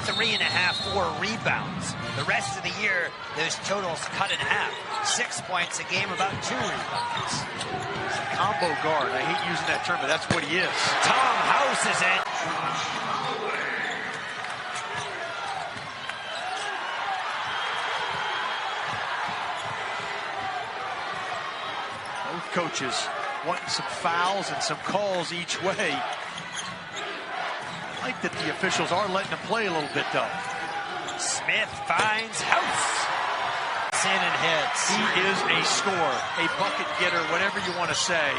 3.5, 4 rebounds. The rest of the year, those totals cut in half. 6 points a game, about 2 rebounds. Combo guard. I hate using that term, but that's what he is. Tom House is in. Both coaches wanting some fouls and some calls each way. I like that the officials are letting them play a little bit, though. Smith finds House. In and hits. He is a scorer, a bucket getter, whatever you want to say.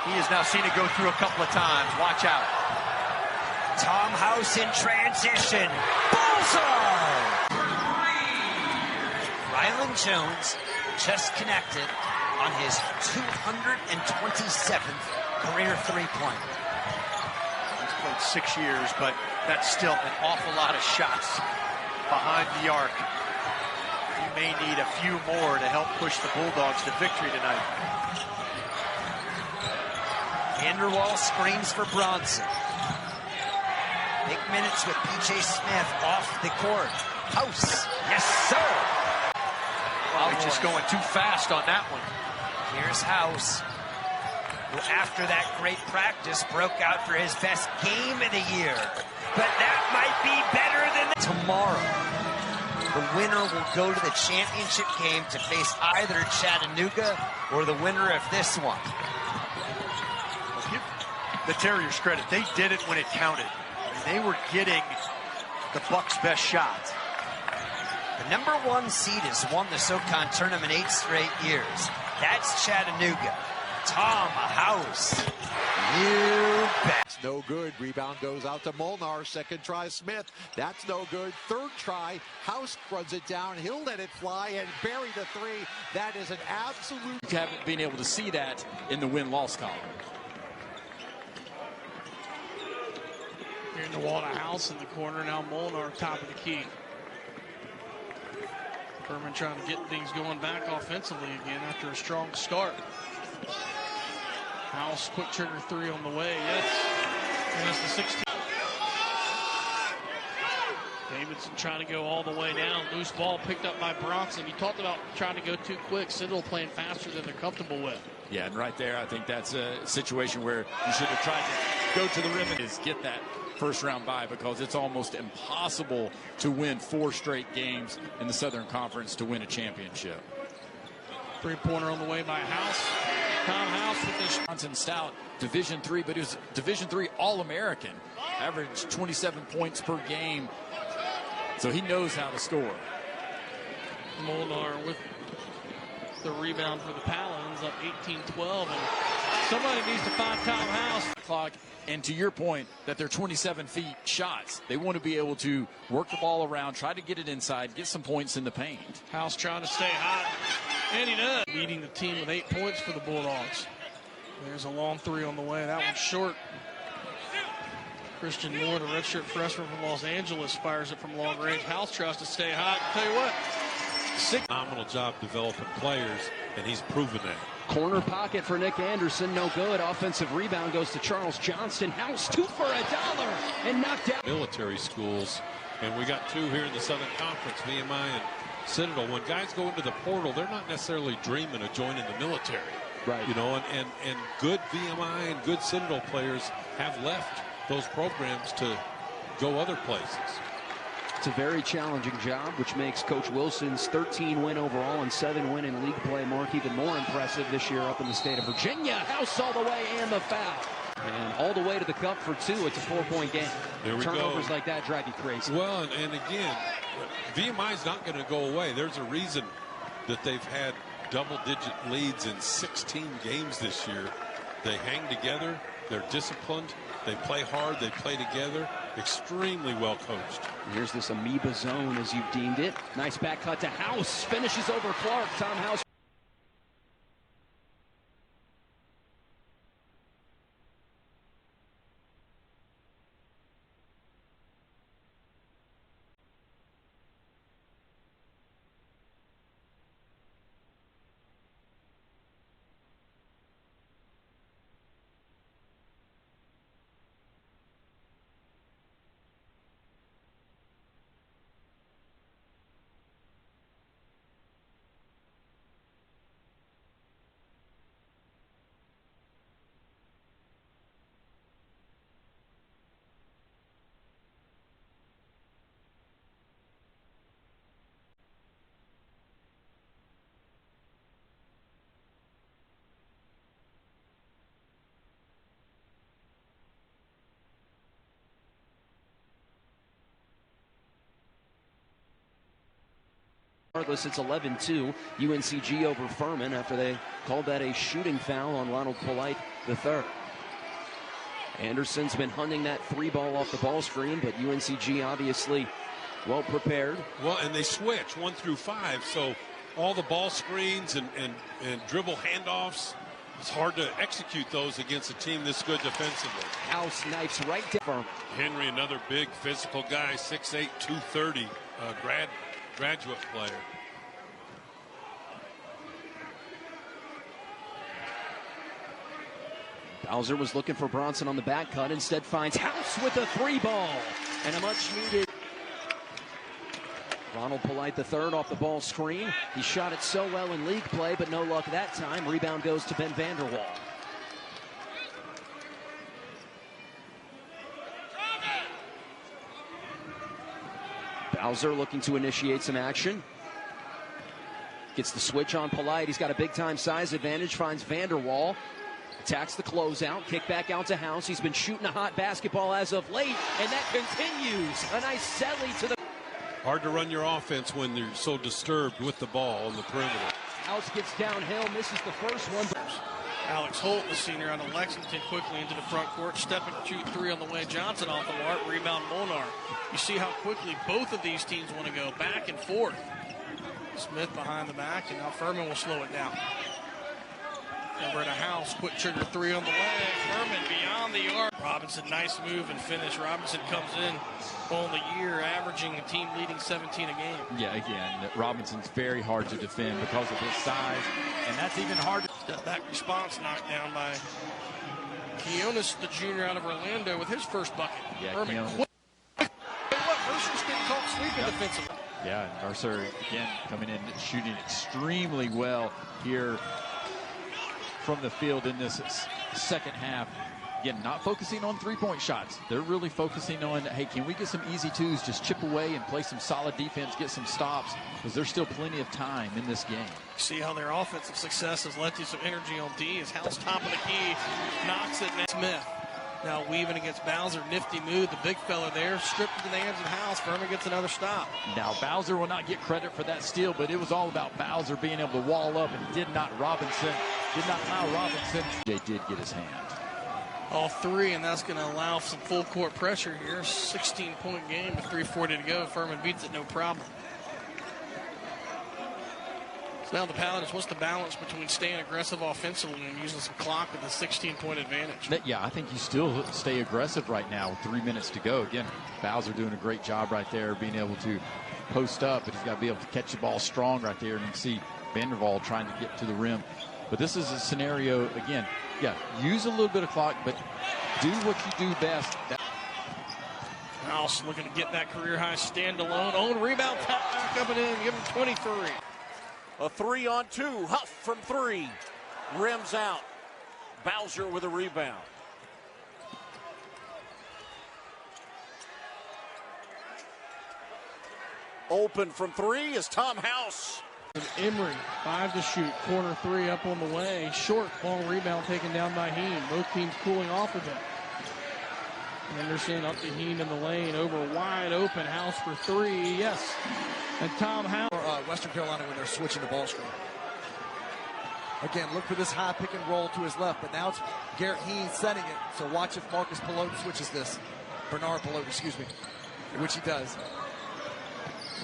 He has now seen it go through a couple of times. Watch out. Tom House in transition. Bullseye! Rylan Jones just connected on his 227th career three-pointer. He's played 6 years, but that's still an awful lot of shots behind the arc. You may need a few more to help push the Bulldogs to victory tonight. Vanderwall screens for Bronson. Big minutes with P.J. Smith off the court. House, yes sir. Oh, he's just going too fast on that one. Here's House, who after that great practice broke out for his best game of the year. But that might be better than tomorrow. The winner will go to the championship game to face either Chattanooga or the winner of this one. Well, give the Terriers credit. They did it when it counted. They were getting the Bucks' best shot. The number 1 seed has won the SoCon tournament 8 straight years. That's Chattanooga. Tom House. You bet. It's no good. Rebound goes out to Molnar. Second try, Smith. That's no good. Third try, House runs it down. He'll let it fly and bury the three. That is an absolute. You haven't been able to see that in the win-loss column. Here in the wall to House in the corner. Now Molnar top of the key. Furman trying to get things going back offensively again after a strong start. House, quick trigger three on the way. Yes. And that's the 16. Davidson trying to go all the way down. Loose ball picked up by Bronson. You talked about trying to go too quick. Citadel playing faster than they're comfortable with. Yeah, and right there, I think that's a situation where you should have tried to go to the rim and get that first round bye, because it's almost impossible to win 4 straight games in the Southern Conference to win a championship. Three-pointer on the way by House. Tom House with this. Johnson Stout, Division III, but he was Division III All-American. Averaged 27 points per game. So he knows how to score. Molnar with the rebound for the Paladins, up 18-12. And somebody needs to find Tom House. Clock. And to your point, that they're 27 feet shots. They want to be able to work the ball around, try to get it inside, get some points in the paint. House trying to stay hot. And he does. Leading the team with 8 points for the Bulldogs. There's a long three on the way. That one's short. Christian Moore, the redshirt freshman from Los Angeles, fires it from long range. House tries to stay hot. I'll tell you what. Phenomenal job developing players, and he's proven that. Corner pocket for Nick Anderson, no good. Offensive rebound goes to Charles Johnston. House, 2 for $1 and knocked out. Military schools, and we got 2 here in the Southern Conference, VMI and Citadel. When guys go into the portal, they're not necessarily dreaming of joining the military. Right. You know, and good VMI and good Citadel players have left those programs to go other places. It's a very challenging job, which makes Coach Wilson's 13-win overall and 7-win in league play mark even more impressive this year up in the state of Virginia. House all the way and the foul. And all the way to the cup for 2. It's a 4-point game. There we Turnovers go. like that drive you crazy. Well, and again, VMI's not going to go away. There's a reason that they've had double-digit leads in 16 games this year. They hang together. They're disciplined. They play hard. They play together. Extremely well coached. Here's this amoeba zone, as you've deemed it. Nice back cut to House. Finishes over Clark. Tom House. Regardless, it's 11-2, UNCG over Furman after they called that a shooting foul on Ronald Polite III. Anderson's been hunting that three ball off the ball screen, but UNCG obviously well prepared. Well, and they switch 1 through 5, so all the ball screens and dribble handoffs, it's hard to execute those against a team this good defensively. House knifes right down. Henry, another big physical guy, 6'8", 230, graduate player. Bowser was looking for Bronson on the back cut, instead finds House with a three ball. And a much needed Ronald Polite III off the ball screen. He shot it so well in league play, but no luck that time. Rebound goes to Ben Vanderwall. Bowser looking to initiate some action. Gets the switch on Polite. He's got a big-time size advantage. Finds Vanderwall. Attacks the closeout. Kick back out to House. He's been shooting a hot basketball as of late, and that continues. A nice celly to the... Hard to run your offense when you're so disturbed with the ball on the perimeter. House gets downhill, misses the first one. Alex Holt, the senior out of Lexington, quickly into the front court. Step and shoot three on the way. Johnson off the mark. Rebound Molnar. You see how quickly both of these teams want to go back and forth. Smith behind the back, and now Furman will slow it down. Over to House, quick trigger three on the way. Furman beyond the arc. Robinson, nice move and finish. Robinson comes in on the year, averaging a team leading 17 a game. Yeah, again, Robinson's very hard to defend because of his size, and that's even harder. That response knocked down by Keonis, the junior out of Orlando, with his first bucket. Yeah, Furman. Mercer's getting caught sweeping defensively. Yeah, Mercer, again, coming in, shooting extremely well here from the field in this second half. Again, not focusing on three-point shots. They're really focusing on, hey, can we get some easy twos, just chip away and play some solid defense, get some stops, because there's still plenty of time in this game. See how their offensive success has led to some energy on D. As House top of the key, knocks it. Smith now weaving against Bowser. Nifty move. The big fella there stripped into the hands of House. Furman gets another stop. Now, Bowser will not get credit for that steal, but it was all about Bowser being able to wall up, and did not allow Robinson. They did get his hand. All three, and that's going to allow some full court pressure here. 16-point game with 3:40 to go. Furman beats it no problem. So now the Paladins, what's the balance between staying aggressive offensively and using some clock with a 16-point advantage? Yeah, I think you still stay aggressive right now with 3 minutes to go. Again, Bowser doing a great job right there, being able to post up, but he's got to be able to catch the ball strong right there. And you can see Vanderwall trying to get to the rim. But this is a scenario, again, yeah, use a little bit of clock, but do what you do best. House looking to get that career-high standalone. Own rebound, tap back up and in, give him 23. A 3-on-2, Huff from three. Rims out. Bowser with a rebound. Open from three is Tom House. Emery, 5 to shoot. Corner three up on the way. Short, long rebound taken down by Heen. Both teams cooling off a bit. Anderson up to Heen in the lane. Over wide open. House for three. Yes. And Tom House. Western Carolina when they're switching the ball screen. Again, look for this high pick and roll to his left, but now it's Garrett Heen setting it. So watch if Marcus Pelote switches this. Bernard Pelote, excuse me, which he does.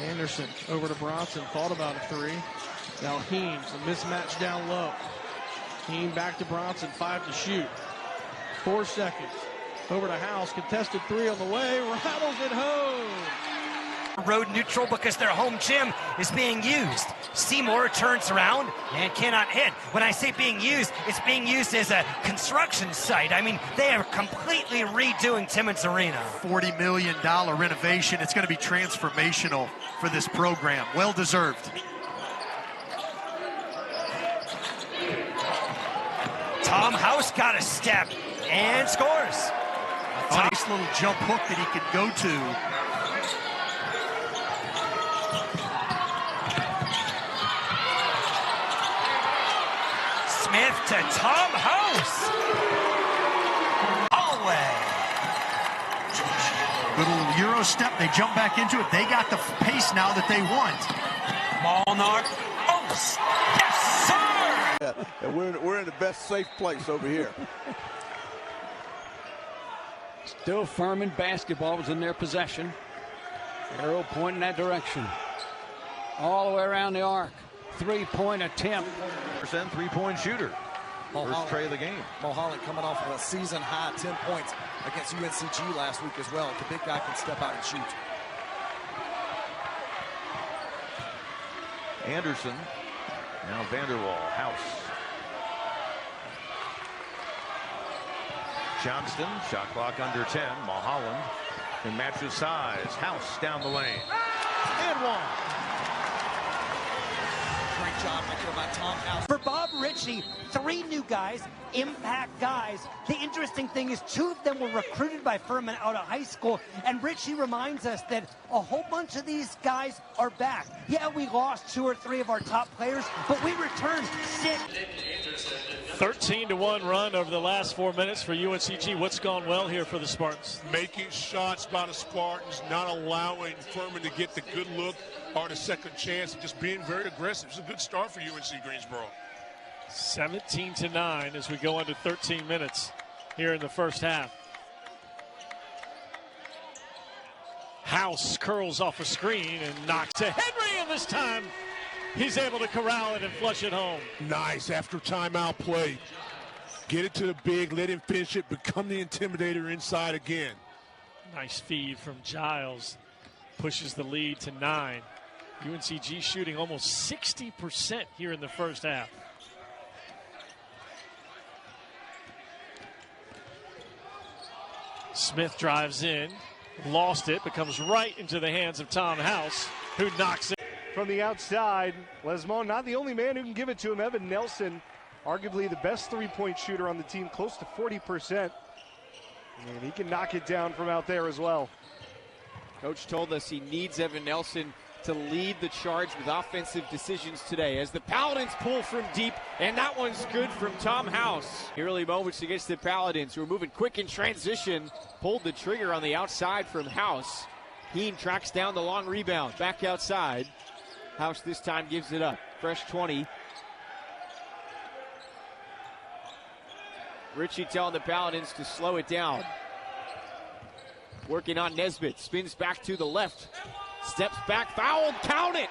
Anderson over to Bronson. Thought about a three. Now Heen, a mismatch down low. Heen back to Bronson. 5 to shoot. 4 seconds. Over to House. Contested three on the way. Rattles it home. Road neutral because their home gym is being used. Seymour turns around and cannot hit. When I say being used, it's being used as a construction site. I mean, they are completely redoing Timmons Arena. $40 million renovation. It's going to be transformational for this program. Well deserved. Tom House got a step and scores. A nice little jump hook that he could go to. Smith to Tom House. Holloway. Little Euro step. They jump back into it. They got the pace now that they want. Molnar. Oh, yes, sir! Yeah, and we're in the best safe place over here. Still Furman basketball was in their possession. Arrow pointing that direction. All the way around the arc. 3-point attempt. % three-point shooter. First tray of the game. Mulholland coming off of a season-high 10 points against UNCG last week as well. The big guy can step out and shoot. Anderson. Now Vanderwall. House. Johnston. Shot clock under 10. Mulholland can match his size. House down the lane. And one. Great job right there by Tom House. For Bob Ritchie, 3 new guys, impact guys. The interesting thing is 2 of them were recruited by Furman out of high school, and Ritchie reminds us that a whole bunch of these guys are back. Yeah, we lost 2 or 3 of our top players, but we returned 6. 13-1 run over the last 4 minutes for UNCG. What's gone well here for the Spartans? Making shots by the Spartans, not allowing Furman to get the good look or the second chance, and just being very aggressive. It's a good start for UNC Greensboro. 17-9 as we go into 13 minutes here in the first half. House curls off a screen and knocks to Henry, and this time he's able to corral it and flush it home. Nice after timeout play. Get it to the big, let him finish it, become the intimidator inside again. Nice feed from Giles. Pushes the lead to 9. UNCG shooting almost 60% here in the first half. Smith drives in, lost it, becomes right into the hands of Tom House, who knocks it. From the outside, Lesmond not the only man who can give it to him. Evan Nelson, arguably the best three-point shooter on the team, close to 40%. And he can knock it down from out there as well. Coach told us he needs Evan Nelson to lead the charge with offensive decisions today as the Paladins pull from deep, and that one's good from Tom House. Early moments against the Paladins, who are moving quick in transition, pulled the trigger on the outside from House. Heen tracks down the long rebound, back outside. House this time gives it up. Fresh 20. Ritchie telling the Paladins to slow it down. Working on Nesbitt, spins back to the left. Steps back, fouled, count it!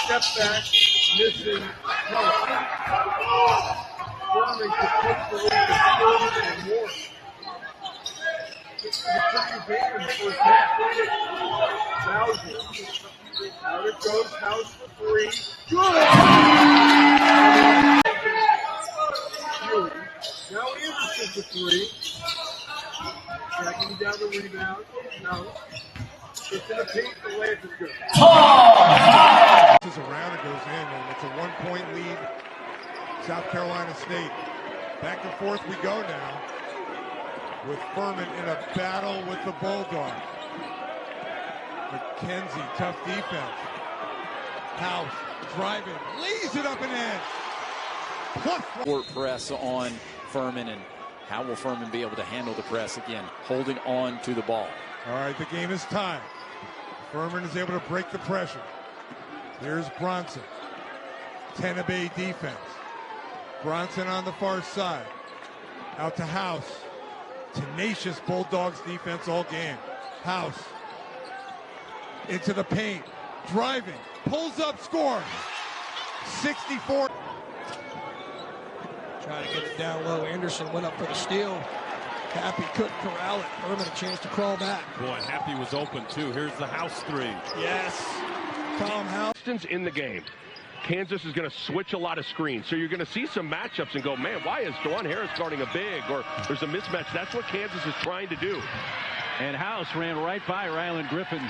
Step back, missing. Furman to take the lead to 30 and more. Out it goes, House for 3. Good! Now Anderson for 3. Tracking down the rebound. No. It's in the paint, the layup is good. This is around, it goes in, and it's a 1-point lead. South Carolina State. Back and forth we go now, with Furman in a battle with the Bulldog. McKenzie, tough defense. House driving, lays it up and in. Court press on Furman, and how will Furman be able to handle the press again? Holding on to the ball. All right, the game is tied. Furman is able to break the pressure. Here's Bronson. Tenebay defense. Bronson on the far side. Out to House. Tenacious Bulldogs defense all game. House. Into the paint. Driving. Pulls up, score. 64. Trying to get it down low. Anderson went up for the steal. Happy couldn't corral it. Furman a chance to crawl back. Boy, Happy was open too. Here's the House three. Yes. Tom House. In the game. Kansas is going to switch a lot of screens. So you're going to see some matchups and go, man, why is Dawan Harris guarding a big? Or there's a mismatch. That's what Kansas is trying to do. And House ran right by Ryland Griffin.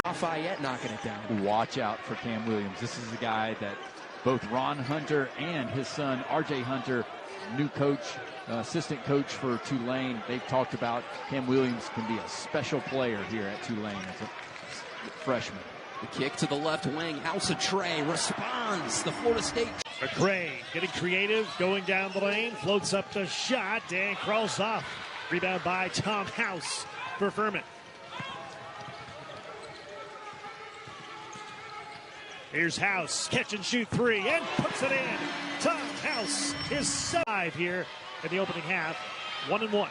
Lafayette knocking it down. Watch out for Cam Williams. This is a guy that both Ron Hunter and his son RJ Hunter, new coach, assistant coach for Tulane, they've talked about Cam Williams can be a special player here at Tulane as a freshman. The kick to the left wing. House of Trey responds. The Florida State. McCray getting creative, going down the lane, floats up the shot and crawls off. Rebound by Tom House for Furman. Here's House, catch and shoot three, and puts it in. Tom House is 5 here in the opening half, 1-1.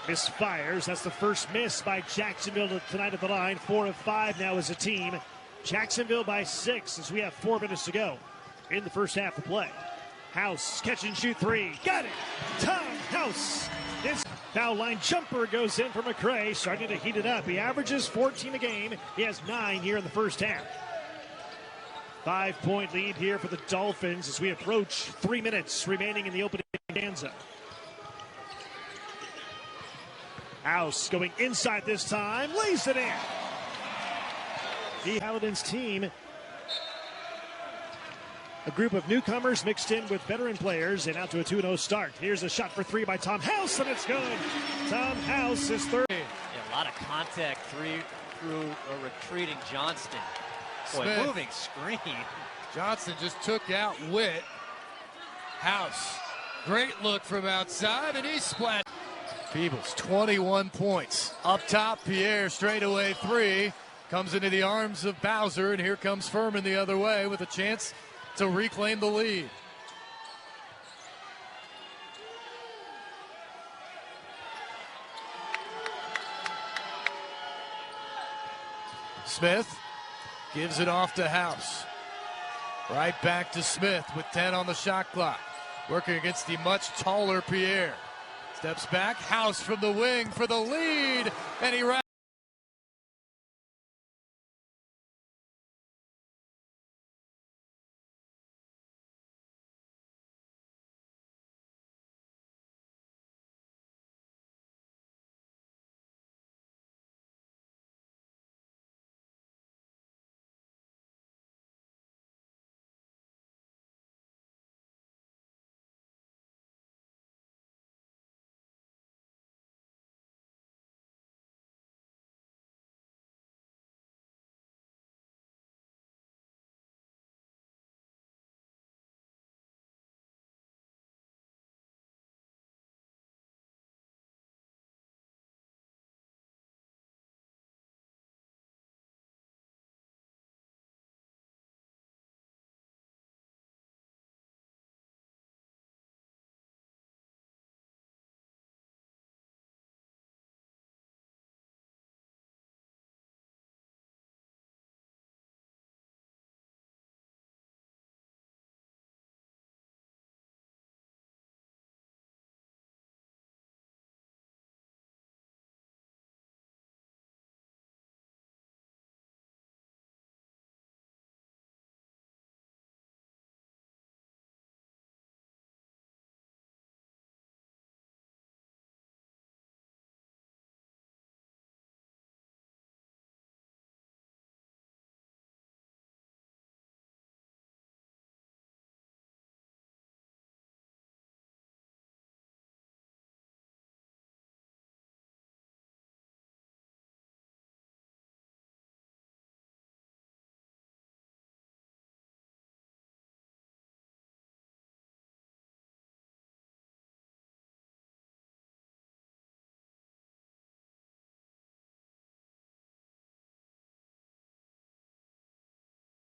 Misfires, that's the first miss by Jacksonville tonight at the line. 4 of 5 now as a team. Jacksonville by 6 as we have 4 minutes to go in the first half of play. House, catch and shoot three, got it. Tom House. His foul line jumper goes in for McCray, starting to heat it up. He averages 14 a game. He has 9 here in the first half. 5-point lead here for the Dolphins as we approach 3 minutes remaining in the opening stanza. House going inside this time, lays it in. The Paladins team, a group of newcomers mixed in with veteran players, and out to a 2-0 start. Here's a shot for 3 by Tom House, and it's good. Tom House is third. Yeah, a lot of contact through a retreating Johnston. Boy, Smith. moving screen. Johnson just took out Witt. House. Great look from outside, and he splat. Peebles, 21 points. Up top, Pierre, straightaway 3. Comes into the arms of Bowser, and here comes Furman the other way with a chance to reclaim the lead. Smith gives it off to House. Right back to Smith with 10 on the shot clock. Working against the much taller Pierre. Steps back, House from the wing for the lead, and he